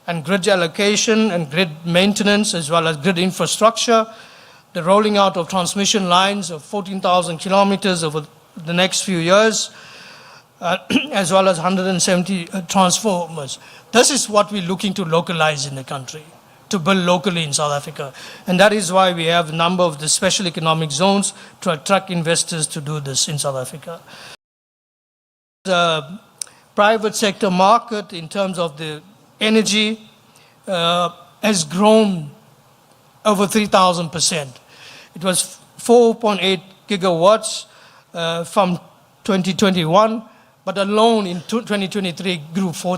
and grid allocation and grid maintenance, as well as grid infrastructure, the rolling out of transmission lines of 14,000 kilometers over the next few years, as well as 170 transformers. This is what we're looking to localize in the country, to build locally in South Africa. And that is why we have a number of the special economic zones to attract investors to do this in South Africa. The private sector market in terms of the energy has grown over 3,000%. It was 4.8 gigawatts from 2021, but alone in 2023 grew 4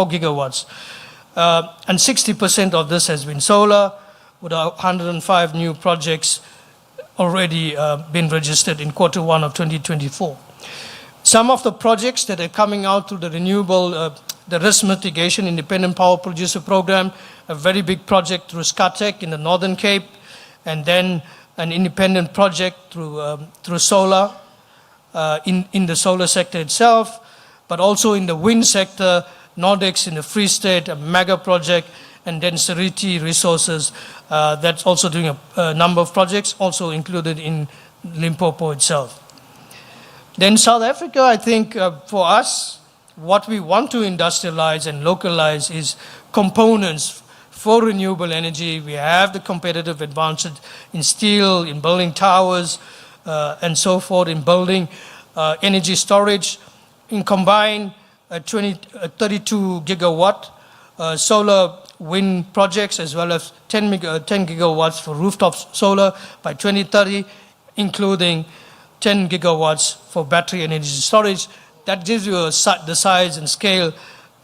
gigawatts. And 60% of this has been solar, with 105 new projects already been registered in Q1 of 2024. Some of the projects that are coming out through the renewable, the risk mitigation independent power producer program, a very big project through Scatec in the Northern Cape, and then an independent project through solar in the solar sector itself, but also in the wind sector, Nordex in the Free State, a mega project, and then Seriti Resources, that's also doing a number of projects, also included in Limpopo itself. Then South Africa, I think for us, what we want to industrialize and localize is components for renewable energy. We have the competitive advantage in steel, in building towers, and so forth, in building energy storage. In combined 32 gigawatt solar wind projects, as well as 10 gigawatts for rooftop solar by 2030, including 10 gigawatts for battery energy storage. That gives you the size and scale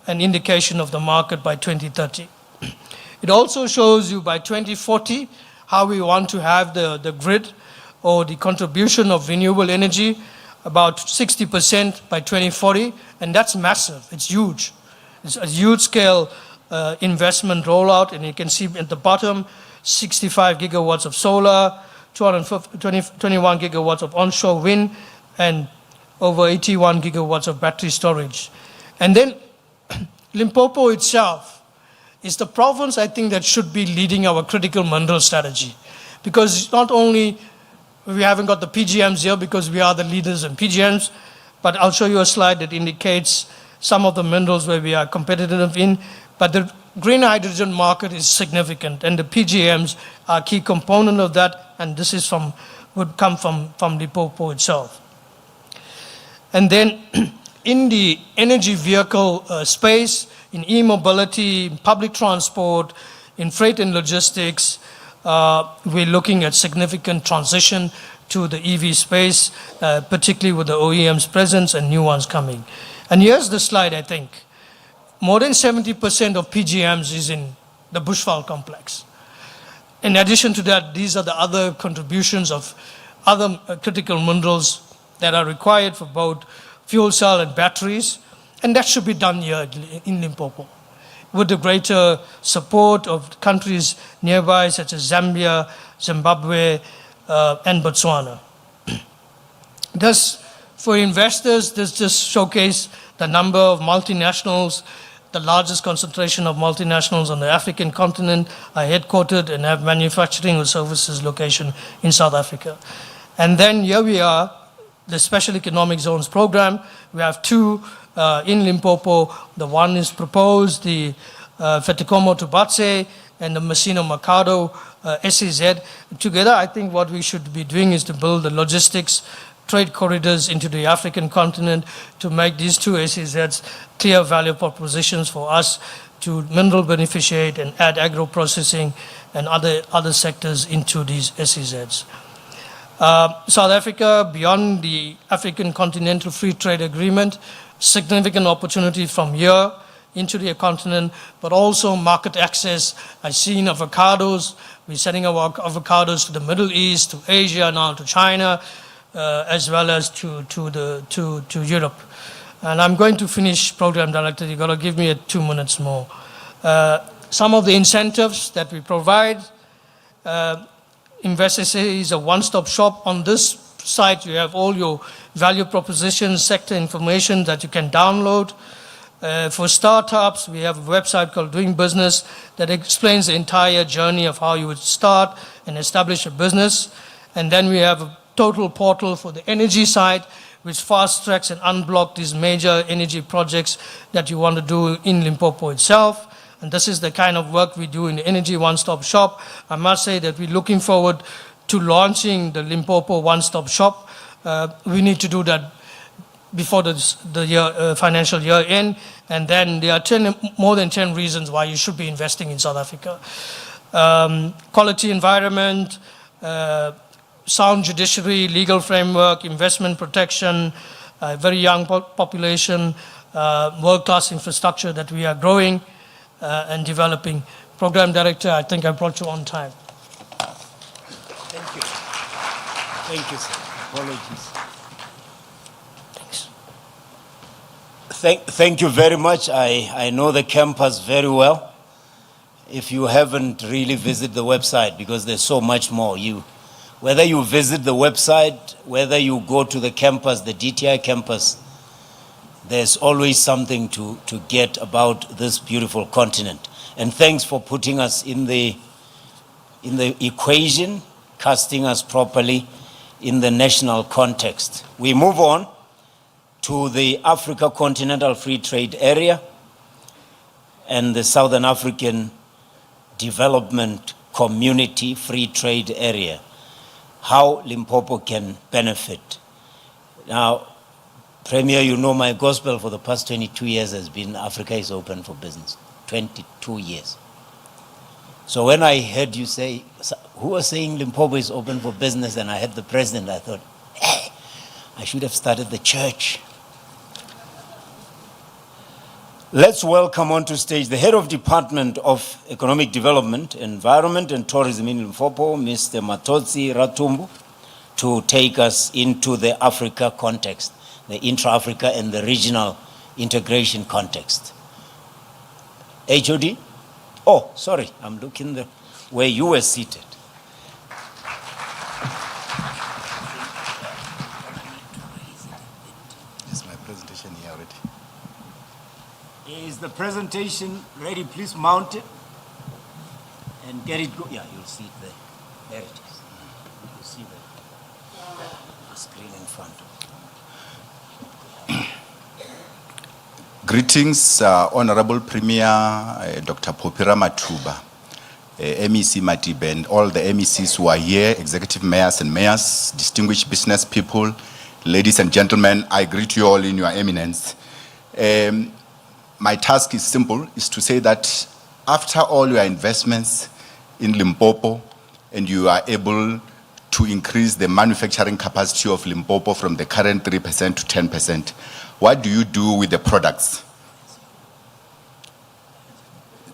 and indication of the market by 2030. It also shows you by 2040 how we want to have the grid or the contribution of renewable energy, about 60% by 2040, and that's massive, it's huge. It's a huge scale investment rollout, and you can see at the bottom, 65 gigawatts of solar, 21 gigawatts of onshore wind, and over 81 gigawatts of battery storage. And then Limpopo itself is the province, I think, that should be leading our critical mineral strategy. Because not only we haven't got the PGMs here because we are the leaders in PGMs, but I'll show you a slide that indicates some of the minerals where we are competitive in, but the green hydrogen market is significant, and the PGMs are a key component of that, and this is would come from Limpopo itself. And then in the energy vehicle space, in e-mobility, in public transport, in freight and logistics, we're looking at significant transition to the EV space, particularly with the OEMs presence and new ones coming. And here's the slide, I think. More than 70% of PGMs is in the Bushveld complex. In addition to that, these are the other contributions of other critical minerals that are required for both fuel cell and batteries, and that should be done here in Limpopo, with the greater support of countries nearby, such as Zambia, Zimbabwe, and Botswana. Thus, for investors, this just showcases the number of multinationals. The largest concentration of multinationals on the African continent are headquartered and have manufacturing or services location in South Africa. And then here we are, the Special Economic Zones program. We have two in Limpopo. The one is proposed, the Feticomo to Batse and the Messina Mercado SEZ. Together, I think what we should be doing is to build the logistics trade corridors into the African continent to make these two SEZs clear value propositions for us to mineral beneficiate and add agro-processing and other sectors into these SEZs. South Africa, beyond the African Continental Free Trade Agreement, significant opportunity from here into the continent, but also market access. I've seen avocados. We're sending our avocados to the Middle East, to Asia, now to China, as well as to Europe. And I'm going to finish, Program Director. You've got to give me 2 minutes more. Some of the incentives that we provide. InvestSA is a one-stop shop. On this site, you have all your value propositions, sector information that you can download. For startups, we have a website called Doing Business that explains the entire journey of how you would start and establish a business. And then we have a total portal for the energy side, which fast tracks and unblocks these major energy projects that you want to do in Limpopo itself. And this is the kind of work we do in the Energy One-Stop Shop. I must say that we're looking forward to launching the Limpopo One-Stop Shop. We need to do that before the financial year end. And then there are more than 10 reasons why you should be investing in South Africa. Quality environment, sound judiciary, legal framework, investment protection, very young population, world-class infrastructure that we are growing and developing. Program Director, I think I brought you on time. Thank you. Thank you, sir. Apologies. Thanks. Thank you very much. I know the campus very well. If you haven't really visited the website, because there's so much more, whether you visit the website, whether you go to the campus, the DTI campus, there's always something to get about this beautiful continent. And thanks for putting us in the equation, casting us properly in the national context. We move on to the Africa Continental Free Trade Area and the Southern African Development Community Free Trade Area. How Limpopo can benefit. Now, Premier, you know my gospel for the past 22 years has been Africa is open for business. 22 years. So when I heard you say, who was saying Limpopo is open for business, and I heard the president, I thought, hey, I should have started the church. Let's welcome onto stage the Head of Department of Economic Development, Environment and Tourism in Limpopo, Mr. Matotsi Ratumbu, to take us into the Africa context, the intra-Africa and the regional integration context. HOD? Oh, sorry, I'm looking where you were seated. Is my presentation here already? Is the presentation ready? Please mount it and get it go. Yeah, you'll see it there. There it is. You'll see the screen in front of you. Greetings, Honorable Premier Dr. Popira Matuba, MEC Matibe, and all the MECs who are here, executive mayors and mayors, distinguished business people, ladies and gentlemen, I greet you all in your eminence. My task is simple, is to say that after all your investments in Limpopo, and you are able to increase the manufacturing capacity of Limpopo from the current 3% to 10%, what do you do with the products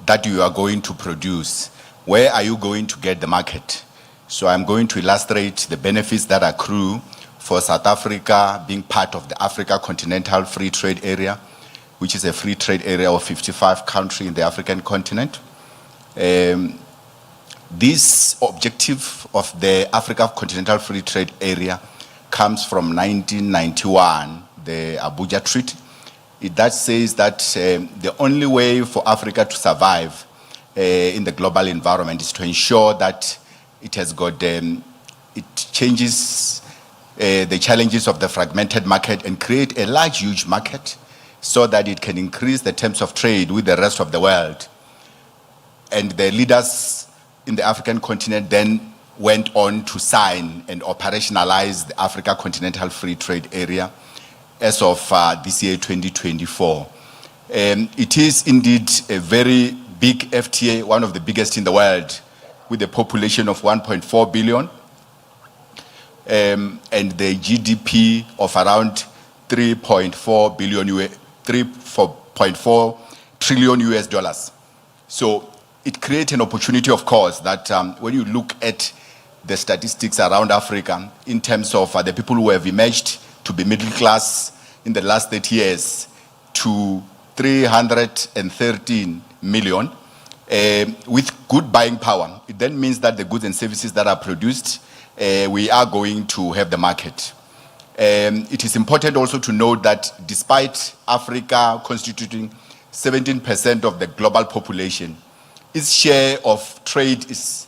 that you are going to produce? Where are you going to get the market? So I'm going to illustrate the benefits that accrue for South Africa being part of the Africa Continental Free Trade Area, which is a free trade area of 55 countries in the African continent. This objective of the Africa Continental Free Trade Area comes from 1991, the Abuja Treaty. That says that the only way for Africa to survive in the global environment is to ensure that it has got, it changes the challenges of the fragmented market and create a large, huge market so that it can increase the terms of trade with the rest of the world. And the leaders in the African continent then went on to sign and operationalize the Africa Continental Free Trade Area as of this year, 2024. It is indeed a very big FTA, one of the biggest in the world, with a population of 1.4 billion and the GDP of around 3.4 trillion US dollars. So it creates an opportunity, of course, that when you look at the statistics around Africa in terms of the people who have emerged to be middle class in the last 30 years to 313 million with good buying power, it then means that the goods and services that are produced, we are going to have the market. It is important also to note that despite Africa constituting 17% of the global population, its share of trade is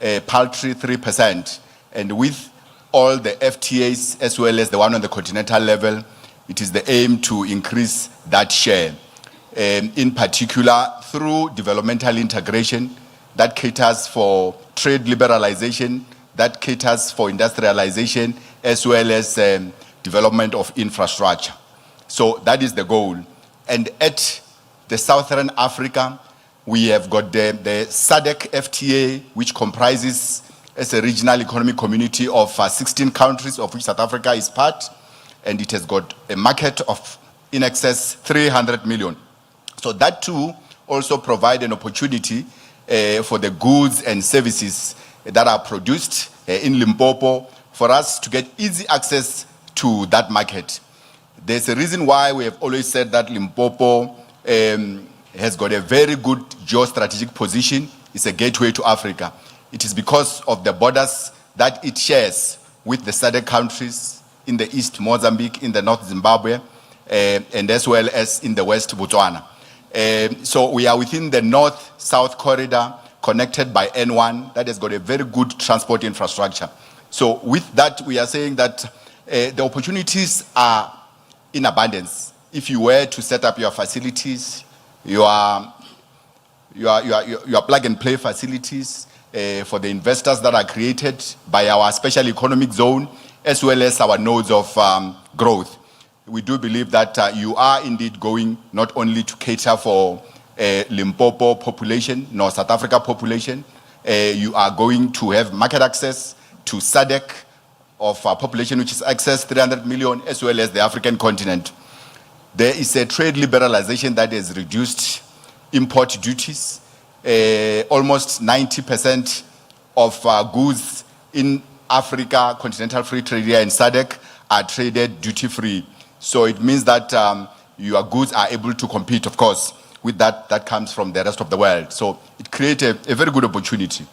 a paltry 3%. And with all the FTAs, as well as the one on the continental level, it is the aim to increase that share. In particular, through developmental integration that caters for trade liberalization, that caters for industrialization, as well as development of infrastructure. So that is the goal. And at the Southern Africa, we have got the SADC FTA, which comprises as a regional economic community of 16 countries, of which South Africa is part, and it has got a market of in excess 300 million. So that too also provide an opportunity for the goods and services that are produced in Limpopo for us to get easy access to that market. There's a reason why we have always said that Limpopo has got a very good geostrategic position. It's a gateway to Africa. It is because of the borders that it shares with the SADC countries, in the east Mozambique, in the north Zimbabwe, and as well as in the west Botswana. So we are within the north-south corridor connected by N1 that has got a very good transport infrastructure. So with that, we are saying that the opportunities are in abundance. If you were to set up your facilities, your plug-and-play facilities for the investors that are created by our special economic zone, as well as our nodes of growth. We do believe that you are indeed going not only to cater for Limpopo population, nor South Africa population, you are going to have market access to SADC of a population which is excess 300 million, as well as the African continent. There is a trade liberalization that has reduced import duties. Almost 90% of goods in Africa, continental free trade area and SADC are traded duty-free. So it means that your goods are able to compete, of course, with that comes from the rest of the world. So it creates a very good opportunity.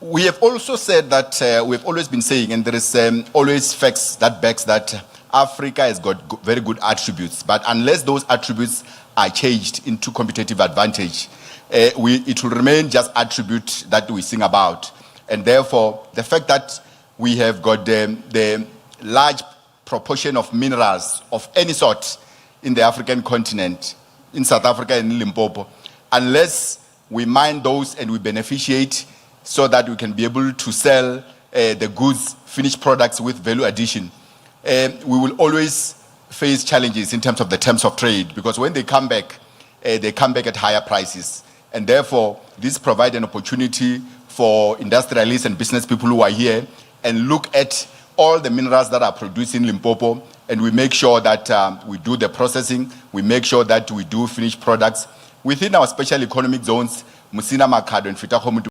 We have also said that, we've always been saying, and there is always facts that backs that Africa has got very good attributes, but unless those attributes are changed into competitive advantage, it will remain just attributes that we sing about. And therefore, the fact that we have got the large proportion of minerals of any sort in the African continent, in South Africa and in Limpopo, unless we mine those and we beneficiate so that we can be able to sell the goods, finished products with value addition, we will always face challenges in terms of the terms of trade, because when they come back at higher prices. And therefore, this provides an opportunity for industrialists and business people who are here and look at all the minerals that are produced in Limpopo, and we make sure that we do the processing, we make sure that we do finished products within our special economic zones, Musina, Makado, and Fitahomu.